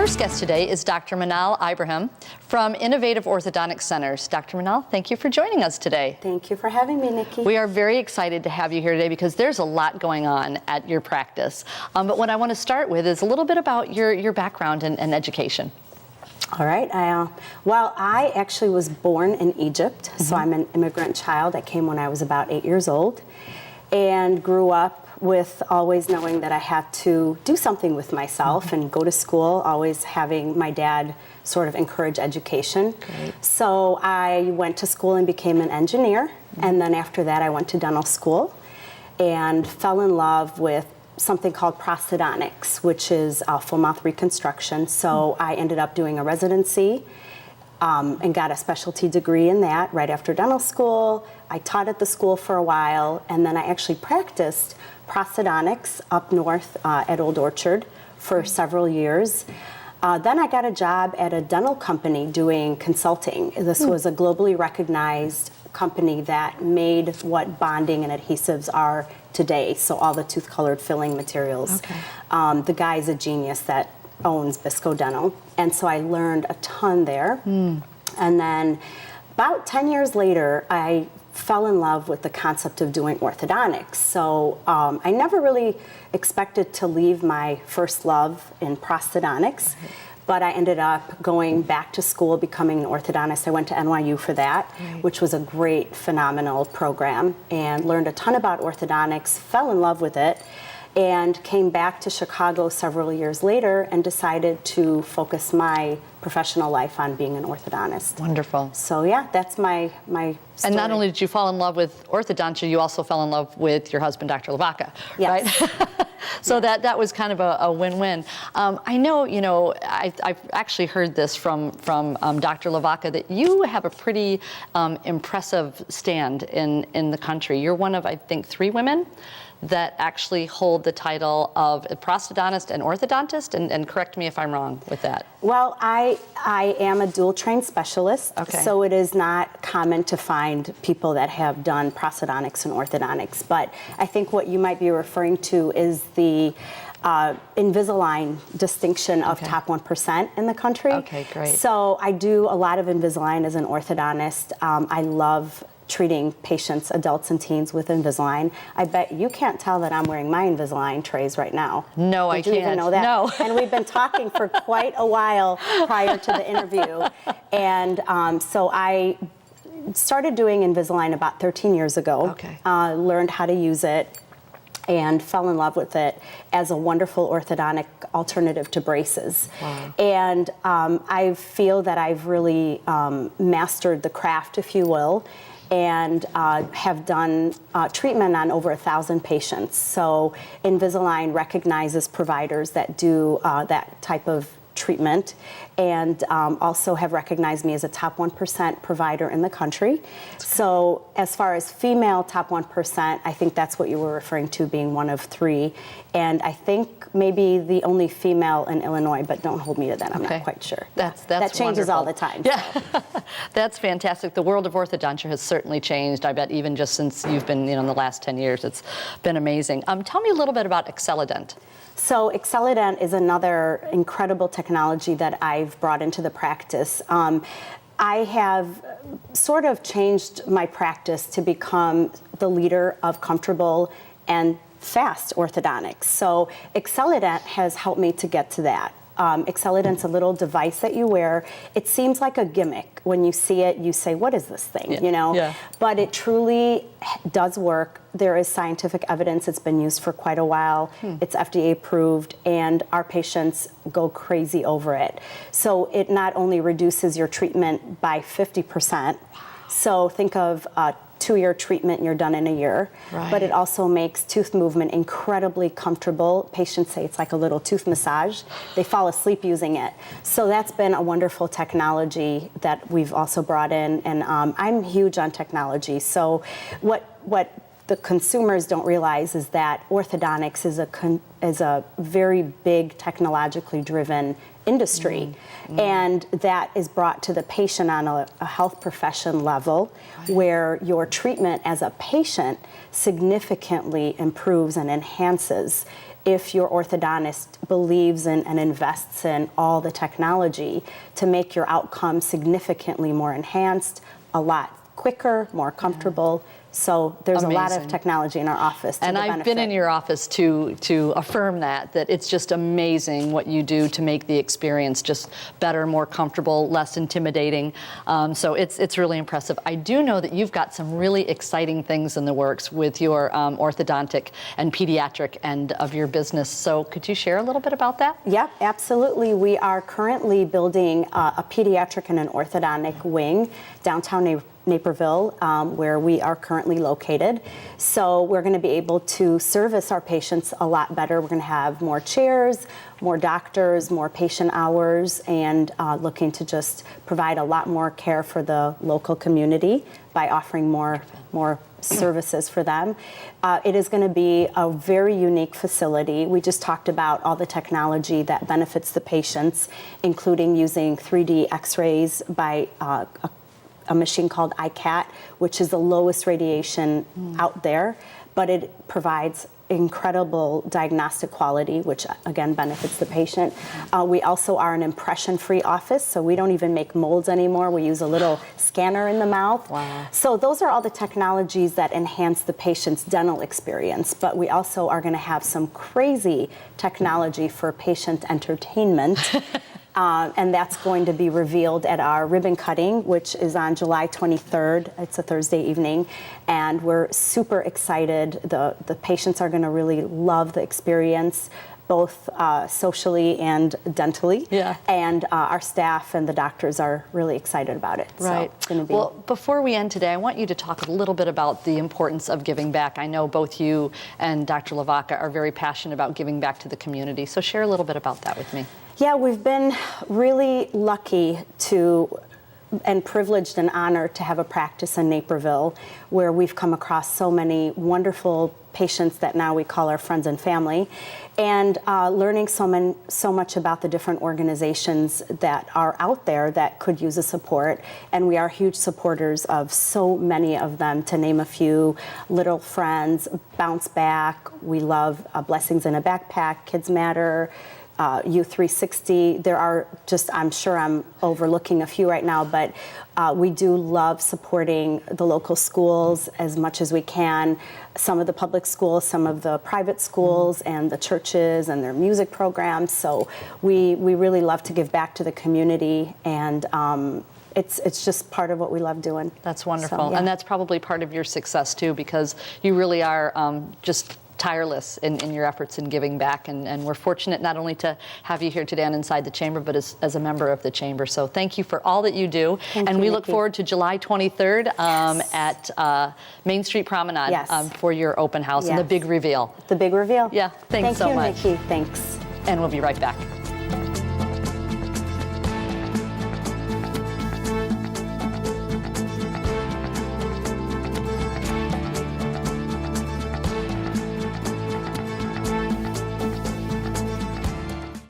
first guest today is Dr. Manal Ibrahim from Innovative Orthodontic Centers. Dr. Manal, thank you for joining us today. Thank you for having me, Nikki. We are very excited to have you here today because there's a lot going on at your practice. But what I want to start with is a little bit about your background and education. All right. Well, I actually was born in Egypt, so I'm an immigrant child. I came when I was about 8 years old and grew up with always knowing that I had to do something with myself and go to school, always having my dad sort of encourage education. Great. So I went to school and became an engineer, and then after that I went to dental school and fell in love with something called prosthodontics, which is full mouth reconstruction. So I ended up doing a residency and got a specialty degree in that right after dental school. I taught at the school for a while, and then I actually practiced prosthodontics up north at Old Orchard for several years. Then I got a job at a dental company doing consulting. This was a globally recognized company that made what bonding and adhesives are today, so all the tooth-colored filling materials. Okay. The guy's a genius that owns Bisco Dental, and so I learned a ton there. And then about 10 years later, I fell in love with the concept of doing orthodontics. So I never really expected to leave my first love in prosthodontics, but I ended up going back to school, becoming an orthodontist. I went to NYU for that, which was a great, phenomenal program, and learned a ton about orthodontics, fell in love with it, and came back to Chicago several years later and decided to focus my professional life on being an orthodontist. Wonderful. So yeah, that's my story. And not only did you fall in love with orthodontia, you also fell in love with your husband, Dr. Lavaca, Yes. right? So that was kind of a win-win. I know, I've actually heard this from Dr. Lavaca that you have a pretty impressive stand in the country. You're one of, I think, 3 women that actually hold the title of a prosthodontist and orthodontist, and correct me if I'm wrong with that. Well, I am a dual trained specialist, so it is not common to find people that have done prosthodontics and orthodontics, but I think what you might be referring to is the Invisalign distinction of top 1% in the country. Okay, great. So I do a lot of Invisalign as an orthodontist. I love treating patients, adults and teens, with Invisalign. I bet you can't tell that I'm wearing my Invisalign trays right now. No, I can't. Did you even know that? No. And we've been talking for quite a while prior to the interview. And so I started doing Invisalign about 13 years ago. Okay. Learned how to use it and fell in love with it as a wonderful orthodontic alternative to braces. Wow. And I feel that I've really mastered the craft, if you will, and have done treatment on over 1,000 patients. So Invisalign recognizes providers that do that type of treatment, and also have recognized me as a top 1% provider in the country. So as far as female top 1%, I think that's what you were referring to, being one of 3. And I think maybe the only female in Illinois, but don't hold me to that, I'm not quite sure. That changes wonderful. all the time. Yeah, that's fantastic. The world of orthodontia has certainly changed, I bet, even just since you've been, in the last 10 years. It's been amazing. Tell me a little bit about Excelident. So Excelident is another incredible technology that I've brought into the practice. I have sort of changed my practice to become the leader of comfortable and fast orthodontics. So Excelident has helped me to get to that. Excelident's a little device that you wear. It seems like a gimmick. When you see it, you say, what is this thing, Yeah. But it truly does work. There is scientific evidence. It's been used for quite a while. It's FDA approved, and our patients go crazy over it. So it not only reduces your treatment by 50%, so think of 2-year treatment and you're done in a year. Right. But it also makes tooth movement incredibly comfortable. Patients say it's like a little tooth massage. They fall asleep using it. So that's been a wonderful technology that we've also brought in. And I'm huge on technology. So what the consumers don't realize is that orthodontics is a very big technologically driven industry, and that is brought to the patient on a health profession level, where your treatment as a patient significantly improves and enhances if your orthodontist believes in and invests in all the technology to make your outcome significantly more enhanced, a lot quicker, more comfortable. So there's a lot of technology in our office to and the I've benefit. been in your office to affirm that it's just amazing what you do to make the experience just better, more comfortable, less intimidating. So it's really impressive. I do know that you've got some really exciting things in the works with your orthodontic and pediatric end of your business. So could you share a little bit about that? Yep, absolutely. We are currently building a pediatric and an orthodontic wing downtown Naperville, where we are currently located. So we're going to be able to service our patients a lot better. We're going to have more chairs, more doctors, more patient hours, and looking to just provide a lot more care for the local community by offering more services for them. It is going to be a very unique facility. We just talked about all the technology that benefits the patients, including using 3D x-rays by a machine called iCat, which is the lowest radiation out there, but it provides incredible diagnostic quality, which again benefits the patient. We also are an impression-free office, so we don't even make molds anymore. We use a little scanner in the mouth. Wow. So those are all the technologies that enhance the patient's dental experience, but we also are going to have some crazy technology for patient entertainment. And that's going to be revealed at our ribbon cutting, which is on July 23rd. It's a Thursday evening, and we're super excited. The patients are going to really love the experience, both socially and dentally. Yeah. And our staff and the doctors are really excited about it. Right. So it's going to be. Well, before we end today, I want you to talk a little bit about the importance of giving back. I know both you and Dr. Lavaca are very passionate about giving back to the community. So share a little bit about that with me. Yeah, we've been really lucky and privileged and honored to have a practice in Naperville where we've come across so many wonderful patients that now we call our friends and family, and learning so much about the different organizations that are out there that could use a support. And we are huge supporters of so many of them, to name a few: Little Friends, Bounce Back, we love Blessings in a Backpack, Kids Matter, U360. There are just, I'm sure I'm overlooking a few right now, but we do love supporting the local schools as much as we can. Some of the public schools, some of the private schools, and the churches and their music programs. So we really love to give back to the community, and it's just part of what we love doing. That's wonderful. So, yeah. And that's probably part of your success too, because you really are just tireless in your efforts in giving back, and we're fortunate not only to have you here today on Inside the Chamber, but as a member of the Chamber. So thank you for all that you do. Thank and you, we Nikki. look forward to July 23rd at Main Street Promenade Yes. For your open house and the Yes. big reveal. The big reveal? Yeah, thanks so much. Thank you, Nikki. Thanks. And we'll be right back.